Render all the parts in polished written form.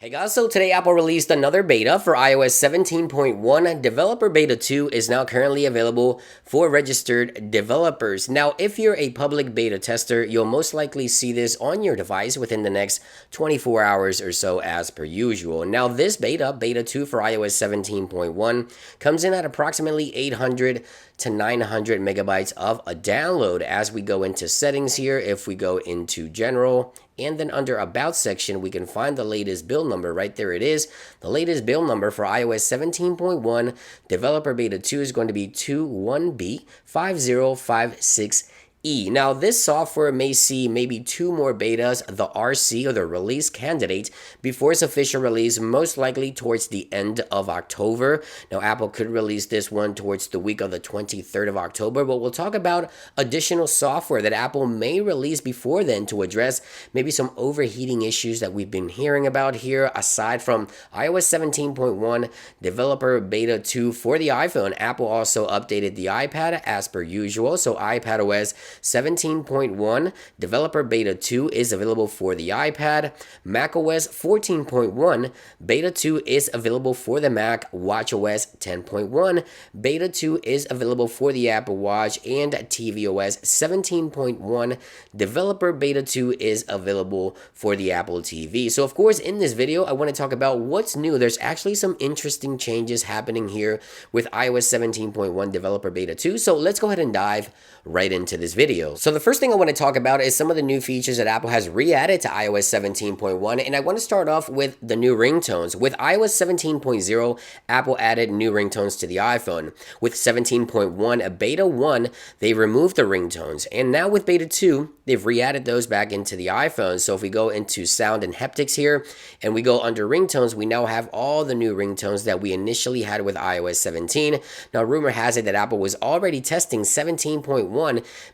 Hey guys, so today Apple released another beta for iOS 17.1. Developer Beta 2 is now currently available for registered developers. Now, if you're a public beta tester, you'll most likely see this on your device within the next 24 hours or so as per usual. Now, this beta 2 for iOS 17.1, comes in at approximately 800 to 900 megabytes of a download. As we go into settings here, if we go into general, and then under About section, we can find the latest build number. Right there it is. The latest build number for iOS 17.1 Developer Beta 2 is going to be 21B5056E. Now, this software may see maybe two more betas, the RC or the release candidate, before its official release, most likely towards the end of October. Now, Apple could release this one towards the week of the 23rd of October, but we'll talk about additional software that Apple may release before then to address maybe some overheating issues that we've been hearing about here. Aside from iOS 17.1 Developer Beta 2 for the iPhone, Apple also updated the iPad as per usual. So iPadOS 17.1 Developer Beta 2 is available for the iPad. macOS 14.1 Beta 2 is available for the Mac. watchOS 10.1 Beta 2 is available for the Apple Watch. And tvOS 17.1 Developer Beta 2 is available for the Apple TV. So of course, in this video, I want to talk about what's new. There's actually some interesting changes happening here with iOS 17.1 Developer Beta 2. So let's go ahead and dive right into this video. So the first thing I want to talk about is some of the new features that Apple has re-added to iOS 17.1, and I want to start off with the new ringtones. With iOS 17.0, Apple added new ringtones to the iPhone. With 17.1 Beta 1, they removed the ringtones, and now with Beta 2, they've re-added those back into the iPhone. So if we go into sound and haptics here, and we go under ringtones, we now have all the new ringtones that we initially had with iOS 17. Now, rumor has it that Apple was already testing 17.1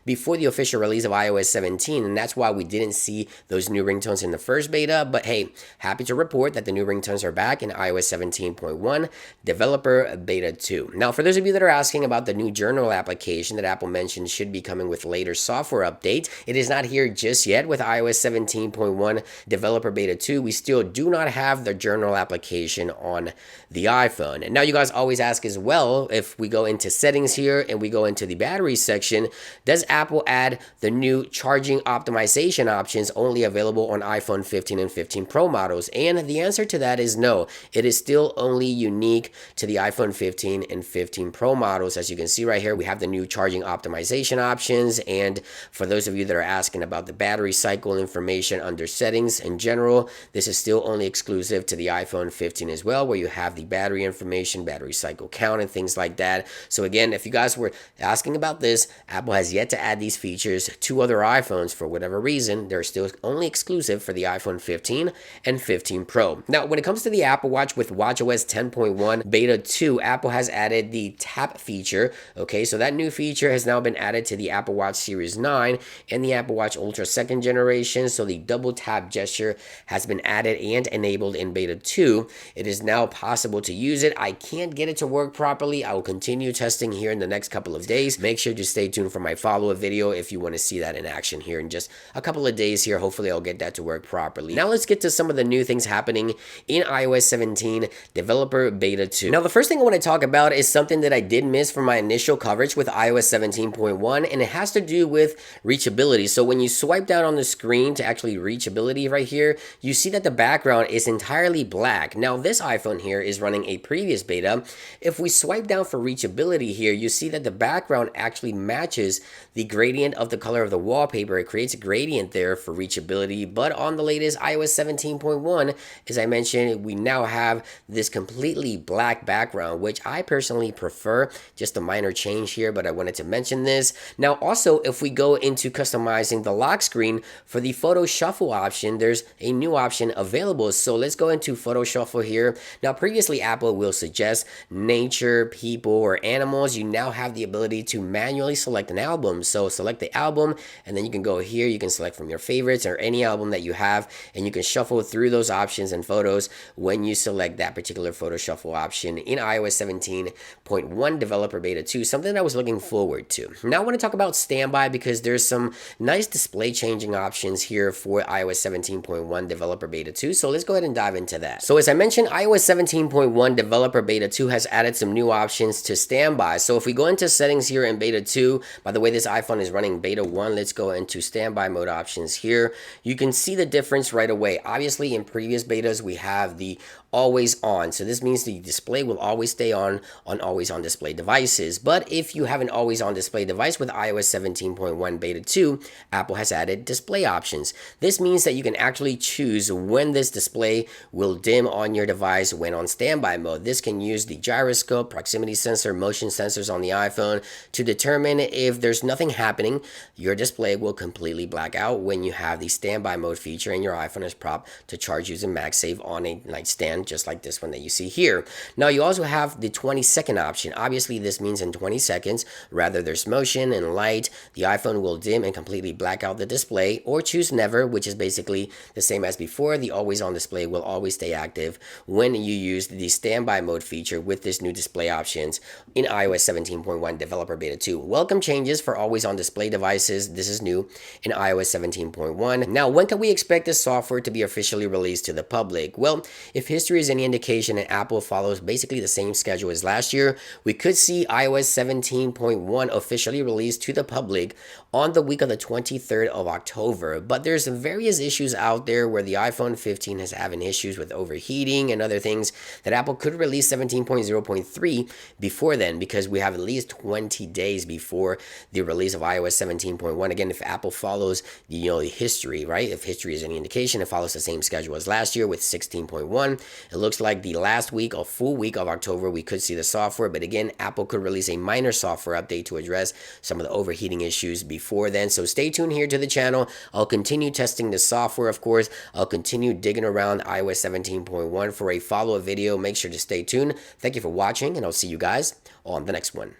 before the official release of iOS 17, and that's why we didn't see those new ringtones in the first beta. But hey, happy to report that the new ringtones are back in iOS 17.1 Developer Beta 2. Now, for those of you that are asking about the new journal application that Apple mentioned should be coming with later software update, it is not here just yet with iOS 17.1 Developer Beta 2. We still do not have the journal application on the iPhone. And now you guys always ask as well, if we go into settings here and we go into the battery section, does Apple add the new charging optimization options only available on iPhone 15 and 15 Pro models? And the answer to that is no. It is still only unique to the iPhone 15 and 15 Pro models. As you can see right here, we have the new charging optimization options. And for those of you that are asking about the battery cycle information under settings in general, this is still only exclusive to the iPhone 15 as well, where you have the battery information, battery cycle count, and things like that. So again, if you guys were asking about this, Apple has yet to add these features to other iPhones for whatever reason. They're still only exclusive for the iPhone 15 and 15 Pro. Now, when it comes to the Apple Watch with watchOS 10.1 Beta 2, Apple has added the tap feature. Okay, so that new feature has now been added to the Apple Watch Series 9 and the Apple Watch Ultra 2nd generation. So the double tap gesture has been added and enabled in Beta 2. It is now possible to use it. I can't get it to work properly. I will continue testing here in the next couple of days. Make sure to stay tuned for my follow-up video if you want to see that in action here in just a couple of days here. Hopefully I'll get that to work properly. Now let's get to some of the new things happening in iOS 17 Developer Beta 2. Now the first thing I want to talk about is something that I did miss from my initial coverage with iOS 17.1, and it has to do with reachability. So when you swipe down on the screen to actually reachability right here, you see that the background is entirely black. Now this iPhone here is running a previous beta. If we swipe down for reachability here, you see that the background actually matches the gradient of the color of the wallpaper. It creates a gradient there for reachability, but on the latest iOS 17.1, as I mentioned, we now have this completely black background, which I personally prefer. Just a minor change here, but I wanted to mention this. Now also, if we go into customizing the lock screen for the photo shuffle option, there's a new option available. So let's go into photo shuffle here. Now previously Apple will suggest nature, people, or animals. You now have the ability to manually select an album. So So select the album, and then you can go here, you can select from your favorites or any album that you have, and you can shuffle through those options and photos when you select that particular photo shuffle option in iOS 17.1 Developer Beta 2, something that I was looking forward to. Now I want to talk about standby because there's some nice display changing options here for iOS 17.1 Developer Beta 2, so let's go ahead and dive into that. So as I mentioned, iOS 17.1 Developer Beta 2 has added some new options to standby. So if we go into settings here in Beta 2, by the way, this iPhone is running Beta 1, let's go into standby mode options here. You can see the difference right away. Obviously, in previous betas, we have the always on. So this means the display will always stay on always on display devices. But if you have an always on display device with iOS 17.1 Beta 2, Apple has added display options. This means that you can actually choose when this display will dim on your device when on standby mode. This can use the gyroscope, proximity sensor, motion sensors on the iPhone to determine if there's nothing happening, your display will completely black out when you have the standby mode feature and your iPhone is propped to charge using MagSafe on a nightstand, just like this one that you see here. Now you also have the 20-second option. Obviously this means in 20 seconds, rather there's motion and light, the iPhone will dim and completely black out the display, or choose never, which is basically the same as before. The always on display will always stay active when you use the standby mode feature with this new display options in iOS 17.1 Developer Beta 2. Welcome changes for always on display devices. This is new in iOS 17.1. Now, when can we expect this software to be officially released to the public? Well, if history is any indication and Apple follows basically the same schedule as last year, we could see iOS 17.1 officially released to the public on the week of the 23rd of October. But there's various issues out there where the iPhone 15 is having issues with overheating and other things that Apple could release 17.0.3 before then, because we have at least 20 days before the release of iOS 17.1. Again, if Apple follows the history, right? If history is any indication, it follows the same schedule as last year with 16.1. It looks like the last week, a full week of October, we could see the software. But again, Apple could release a minor software update to address some of the overheating issues before then. So stay tuned here to the channel. I'll continue testing the software, of course. I'll continue digging around iOS 17.1 for a follow-up video. Make sure to stay tuned. Thank you for watching, and I'll see you guys on the next one.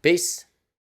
Peace.